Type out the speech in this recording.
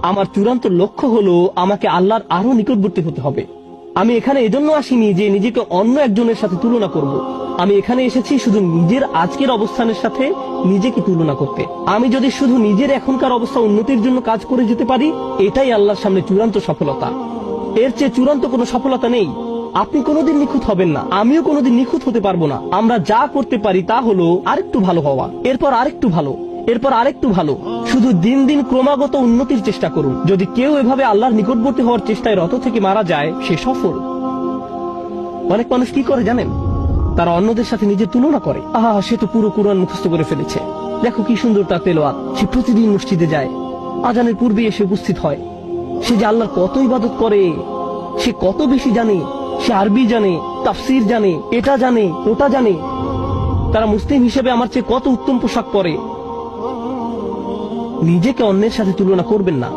আমার চূড়ান্ত লক্ষ্য হলো আমাকে আল্লাহর আরো নিকটবর্তী হতে হবে। আমি এখানে এজন্য আসিনি যে নিজেকে অন্য একজনের সাথে তুলনা করব। আমি এখানে এসেছি শুধু নিজের আজকের অবস্থানের সাথে নিজেকে তুলনা করতে। আমি যদি শুধু নিজের এখনকার অবস্থা উন্নতির জন্য কাজ করে যেতে পারি, এটাই আল্লাহর সামনে চূড়ান্ত সফলতা। এর চেয়ে চূড়ান্ত কোনো সফলতা নেই। আপনি কোনোদিন নিখুঁত হবেন না, আমিও কোনোদিন নিখুঁত হতে পারবো না। আমরা যা করতে পারি তা হলো আরেকটু ভালো হওয়া, এরপর আরেকটু ভালো, এরপর আরেকটু ভালো। শুধু দিন দিন ক্রমাগত উন্নতির চেষ্টা করুন। যদি কেউ এভাবে আল্লাহর নিকটবর্তী হওয়ার চেষ্টায় রত থেকে মারা যায়, সে সফল। অনেক মানুষ কি করে জানেন? তারা অন্যদের সাথে নিজের তুলনা করে। সে তো পুরো কুরআন মুখস্থ করে ফেলেছে, দেখো কি সুন্দর তার তেলাওয়াত, সে প্রতিদিন মসজিদে যায়, আজানের পূর্বে এসে উপস্থিত হয়। সে যে আল্লাহর কত ইবাদত করে, সে কত বেশি জানে, সে আরবি জানে, তাফসীর জানে, এটা জানে, ওটা জানে। তারা মুসলিম হিসেবে আমার চেয়ে কত উত্তম পোশাক পরে। নিজেকে অন্যের সাথে তুলনা করবেন না।